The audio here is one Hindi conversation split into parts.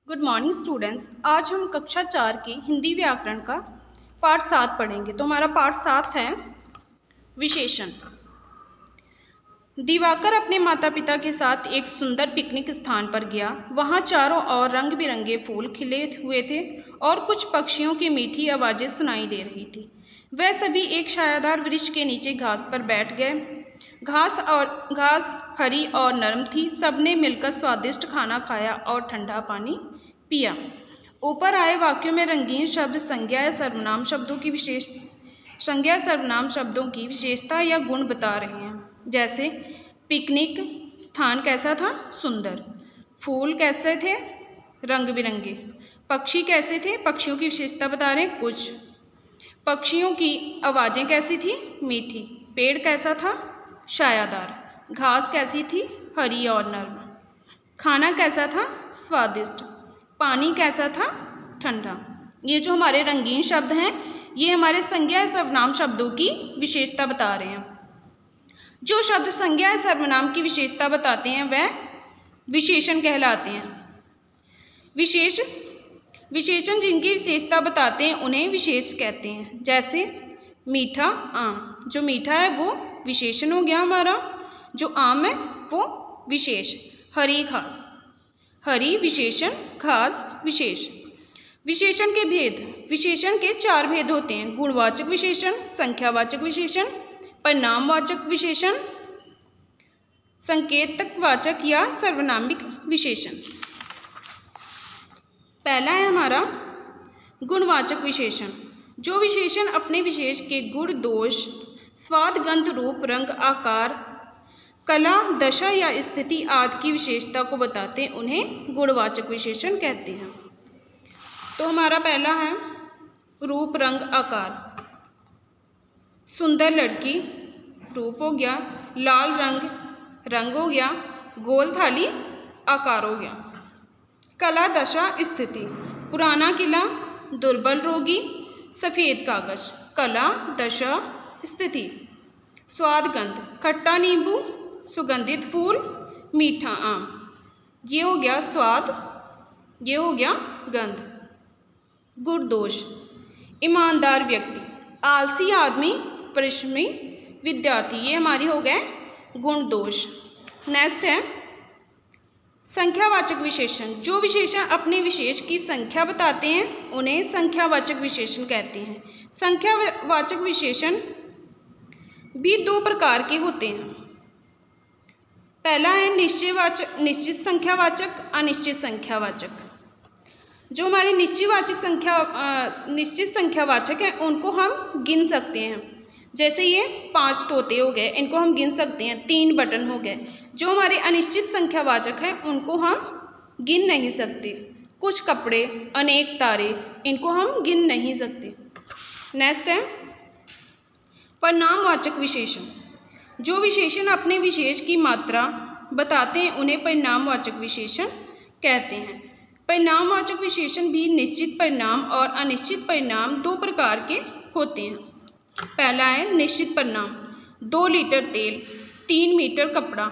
Good morning students. आज हम कक्षा 4 की हिंदी व्याकरण का पाठ 7 पढ़ेंगे। तो हमारा पाठ 7 है विशेषण। दिवाकर अपने माता पिता के साथ एक सुंदर पिकनिक स्थान पर गया। वहाँ चारों ओर रंग बिरंगे फूल खिले हुए थे और कुछ पक्षियों की मीठी आवाज़ें सुनाई दे रही थी। वह सभी एक छायादार वृक्ष के नीचे घास पर बैठ गए। घास हरी और नरम थी। सबने मिलकर स्वादिष्ट खाना खाया और ठंडा पानी पिया। ऊपर आए वाक्यों में रंगीन शब्द संज्ञा या सर्वनाम शब्दों की विशेषता या गुण बता रहे हैं। जैसे पिकनिक स्थान कैसा था? सुंदर। फूल कैसे थे? रंग बिरंगे। पक्षी कैसे थे? पक्षियों की विशेषता बता रहे हैं कुछ। पक्षियों की आवाज़ें कैसी थी? मीठी। पेड़ कैसा था? छायादार। घास कैसी थी? हरी और नरम। खाना कैसा था? स्वादिष्ट। पानी कैसा था? ठंडा। ये जो हमारे रंगीन शब्द हैं ये हमारे संज्ञा सर्वनाम शब्दों की विशेषता बता रहे हैं। जो शब्द संज्ञा सर्वनाम की विशेषता बताते हैं वह विशेषण कहलाते हैं। विशेषण जिनकी विशेषता बताते हैं उन्हें विशेष कहते हैं। जैसे मीठा आम। जो मीठा है वो विशेषण हो गया हमारा। जो आम है वो विशेष। हरी घास। हरी विशेषण, घास विशेष। विशेषण के भेद। विशेषण के 4 भेद होते हैं: गुणवाचक विशेषण, संख्यावाचक विशेषण, परिणामवाचक विशेषण, संकेतकवाचक या सर्वनामिक विशेषण। पहला है हमारा गुणवाचक विशेषण। जो विशेषण अपने विशेष के गुण, दोष, स्वाद, गंध, रूप, रंग, आकार, कला, दशा या स्थिति आदि की विशेषता को बताते हैं उन्हें गुणवाचक विशेषण कहते हैं। तो हमारा पहला है रूप, रंग, आकार। सुंदर लड़की रूप हो गया। लाल रंग रंग हो गया। गोल थाली आकार हो गया। कला, दशा, स्थिति। पुराना किला, दुर्बल रोगी, सफ़ेद कागज। कला, दशा, स्थिति। स्वाद, गंध, खट्टा नींबू, सुगंधित फूल, मीठा आम। ये हो गया स्वाद, ये हो गया गंध। गुण, दोष। ईमानदार व्यक्ति, आलसी आदमी, परिश्रमी विद्यार्थी। ये हमारी हो गए गुण, दोष। नेक्स्ट है संख्यावाचक विशेषण। जो विशेषण अपने विशेष की संख्या बताते हैं उन्हें संख्यावाचक विशेषण कहते हैं। संख्यावाचक विशेषण भी 2 प्रकार के होते हैं। पहला है निश्चित संख्यावाचक, अनिश्चित संख्यावाचक। जो हमारे निश्चित संख्यावाचक हैं उनको हम गिन सकते हैं। जैसे ये 5 तोते हो गए, इनको हम गिन सकते हैं। 3 बटन हो गए। जो हमारे अनिश्चित संख्यावाचक हैं उनको हम गिन नहीं सकते। कुछ कपड़े, अनेक तारे, इनको हम गिन नहीं सकते। नेक्स्ट है परिणामवाचक विशेषण। जो विशेषण अपने विशेष की मात्रा बताते हैं उन्हें परिणामवाचक विशेषण कहते हैं। परिणामवाचक विशेषण भी निश्चित परिणाम और अनिश्चित परिणाम 2 प्रकार के होते हैं। पहला है निश्चित परिणाम। 2 लीटर तेल, 3 मीटर कपड़ा।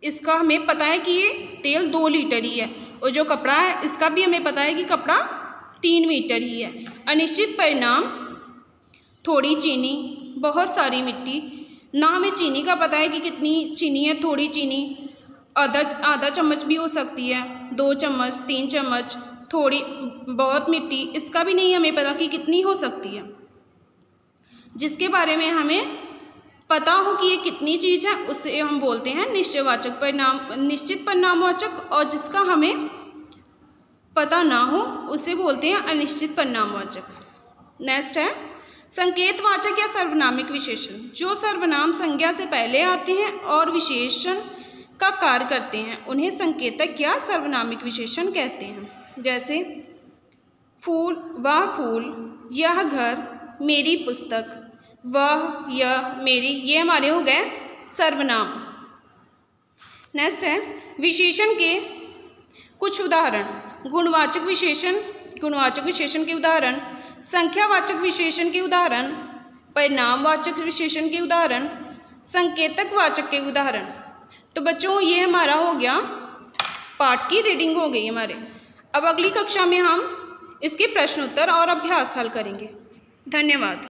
इसका हमें पता है कि ये तेल 2 लीटर ही है और जो कपड़ा है इसका भी हमें पता है कि कपड़ा 3 मीटर ही है। अनिश्चित परिणाम थोड़ी चीनी, बहुत सारी मिट्टी। ना हमें चीनी का पता है कि कितनी चीनी है। थोड़ी चीनी आधा चम्मच भी हो सकती है, 2 चम्मच, 3 चम्मच। थोड़ी बहुत मिट्टी, इसका भी नहीं हमें पता कि कितनी हो सकती है। जिसके बारे में हमें पता हो कि ये कितनी चीज़ है उसे हम बोलते हैं निश्चित परिणामवाचक, और जिसका हमें पता ना हो उसे बोलते हैं अनिश्चित परिणामवाचक। नेक्स्ट है संकेतवाचक या सर्वनामिक विशेषण। जो सर्वनाम संज्ञा से पहले आते हैं और विशेषण का कार्य करते हैं उन्हें संकेतक या सर्वनामिक विशेषण कहते हैं। जैसे फूल, वह फूल, यह घर, मेरी पुस्तक, वह, यह, मेरी। ये हमारे हो गए सर्वनाम। नेक्स्ट है विशेषण के कुछ उदाहरण। गुणवाचक विशेषण के उदाहरण, संख्यावाचक विशेषण के उदाहरण, परिणामवाचक विशेषण के उदाहरण, संकेतकवाचक के उदाहरण। तो बच्चों ये हमारा हो गया पाठ की रीडिंग हो गई हमारे। अब अगली कक्षा में हम इसके प्रश्न उत्तर और अभ्यास हल करेंगे। धन्यवाद।